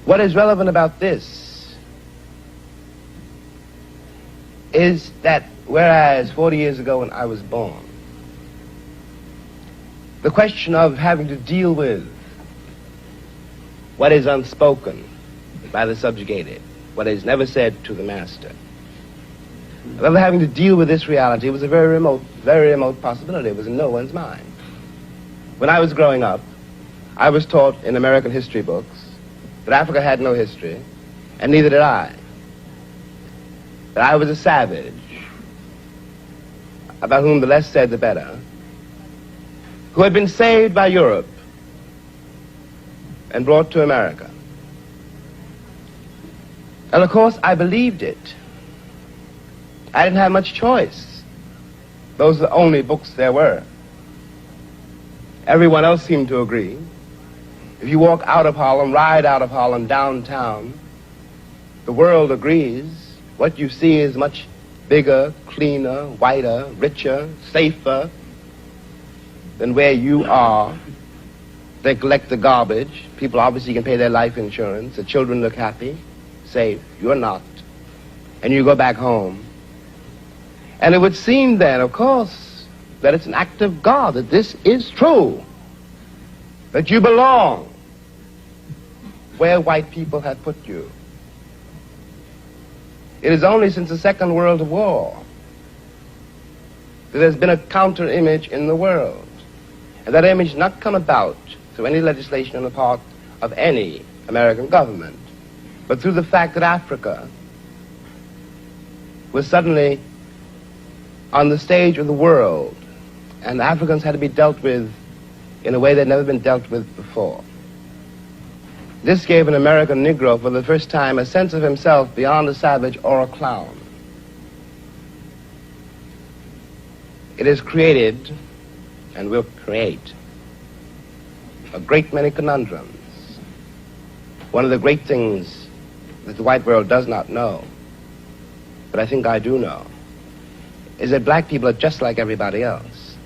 What is relevant about this is that whereas 40 years ago when I was born, the question of having to deal with what is unspoken by the subjugated, what is never said to the master, of having to deal with this reality was a very remote possibility. It was in no one's mind. When I was growing up, I was taught in American history books that Africa had no history, and neither did I. That I was a savage, about whom the less said the better, who had been saved by Europe and brought to America. And of course, I believed it. I didn't have much choice. Those are the only books there were. Everyone else seemed to agree. If you walk out of Harlem, ride out of Harlem, downtown, the world agrees. What you see is much bigger, cleaner, whiter, richer, safer than where you are. They collect the garbage. People obviously can pay their life insurance. The children look happy, safe. You're not. And you go back home. And it would seem then, of course, that it's an act of God, that this is true, that you belong where white people have put you. It is only since the Second World War that there's been a counter-image in the world. And that image not come about through any legislation on the part of any American government, but through the fact that Africa was suddenly on the stage of the world, and Africans had to be dealt with in a way that had never been dealt with before. This gave an American Negro for the first time a sense of himself beyond a savage or a clown. It has created, and will create, a great many conundrums. One of the great things that the white world does not know, but I think I do know, is that black people are just like everybody else.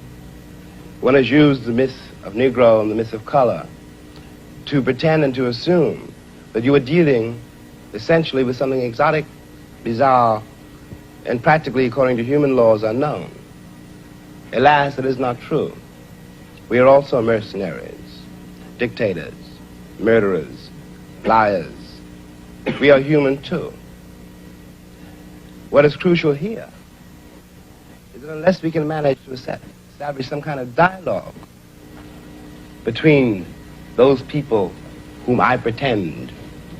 One has used the myth of Negro and the myth of color to pretend and to assume that you are dealing essentially with something exotic, bizarre, and practically, according to human laws, unknown. Alas, that is not true. We are also mercenaries, dictators, murderers, liars. We are human too. What is crucial here is that unless we can manage to establish some kind of dialogue between those people whom I pretend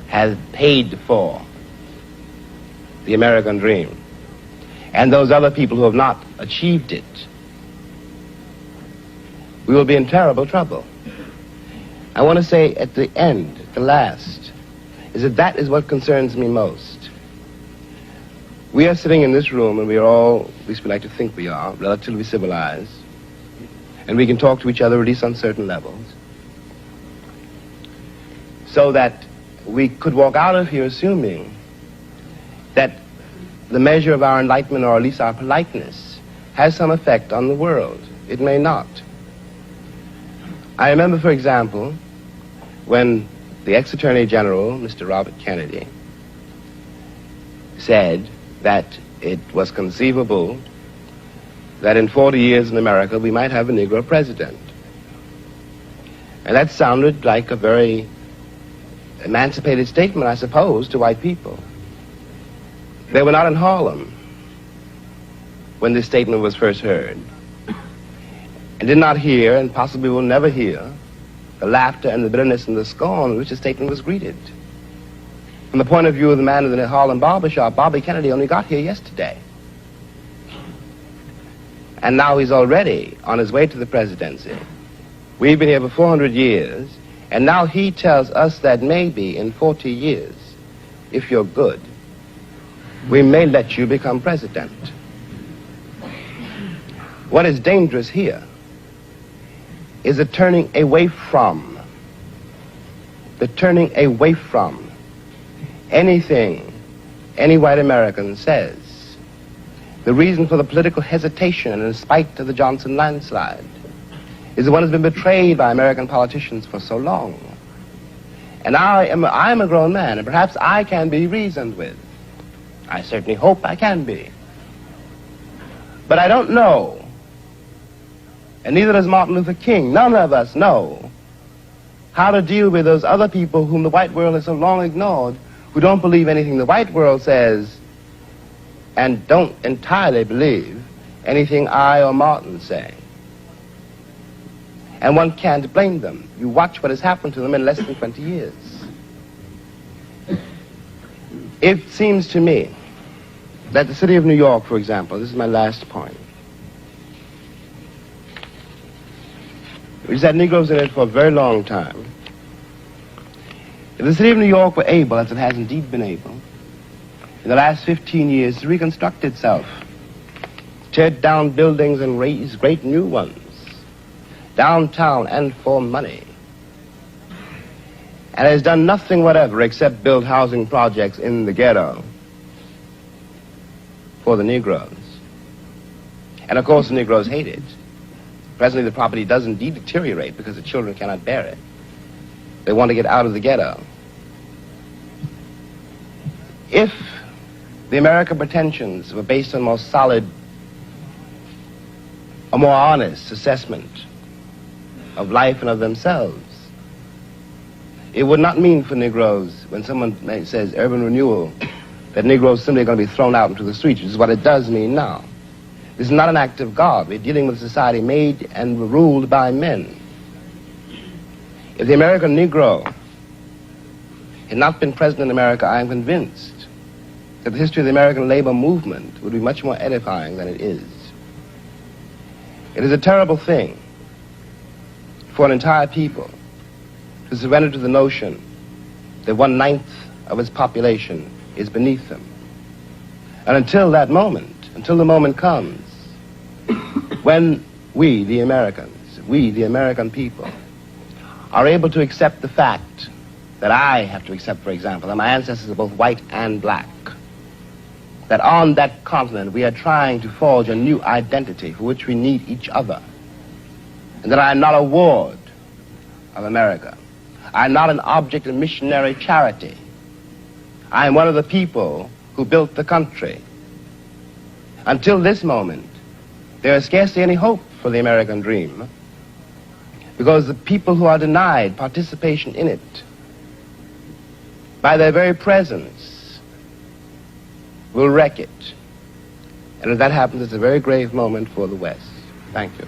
have paid for the American dream and those other people who have not achieved it, we will be in terrible trouble. I want to say at the end, at the last, is that that is what concerns me most. We are sitting in this room, and we are all, at least we like to think we are, relatively civilized, and we can talk to each other at least on certain levels, so that we could walk out of here assuming that the measure of our enlightenment, or at least our politeness, has some effect on the world. It may not. I remember, for example, when the ex-Attorney General, Mr. Robert Kennedy, said that it was conceivable that in 40 years in America we might have a Negro president. And that sounded like a very emancipated statement, I suppose, to white people. They were not in Harlem when this statement was first heard, and did not hear, and possibly will never hear, the laughter and the bitterness and the scorn with which the statement was greeted. From the point of view of the man in the Harlem barbershop, Bobby Kennedy only got here yesterday. And now he's already on his way to the presidency. We've been here for 400 years, and now he tells us that maybe in 40 years, if you're good, we may let you become president. What is dangerous here is the turning away from anything any white American says. The reason for the political hesitation in spite of the Johnson landslide is the one that's been betrayed by American politicians for so long. And I am a grown man, and perhaps I can be reasoned with. I certainly hope I can be. But I don't know, and neither does Martin Luther King, none of us know how to deal with those other people whom the white world has so long ignored, who don't believe anything the white world says and don't entirely believe anything I or Martin say. And one can't blame them. You watch what has happened to them in less than 20 years. It seems to me that the city of New York, for example, this is my last point, which has had Negroes in it for a very long time. If the city of New York were able, as it has indeed been able, in the last 15 years to reconstruct itself, tear down buildings and raise great new ones, downtown and for money, and has done nothing whatever except build housing projects in the ghetto for the Negroes. And of course the Negroes hate it. Presently the property does indeed deteriorate because the children cannot bear it. They want to get out of the ghetto. If the American pretensions were based on more solid, a more honest assessment of life and of themselves, it would not mean for Negroes, when someone says urban renewal, that Negroes simply are going to be thrown out into the streets, which is what it does mean now. This is not an act of God. We're dealing with a society made and ruled by men. If the American Negro had not been present in America, I am convinced that the history of the American labor movement would be much more edifying than it is. It is a terrible thing for an entire people to surrender to the notion that 1/9 of its population is beneath them. And until that moment, until the moment comes when we, the Americans, we, the American people, are able to accept the fact that I have to accept, for example, that my ancestors are both white and black, that on that continent we are trying to forge a new identity for which we need each other, and that I am not a ward of America. I am not an object of missionary charity. I am one of the people who built the country. Until this moment, there is scarcely any hope for the American dream, because the people who are denied participation in it, by their very presence, will wreck it. And if that happens, it's a very grave moment for the West. Thank you.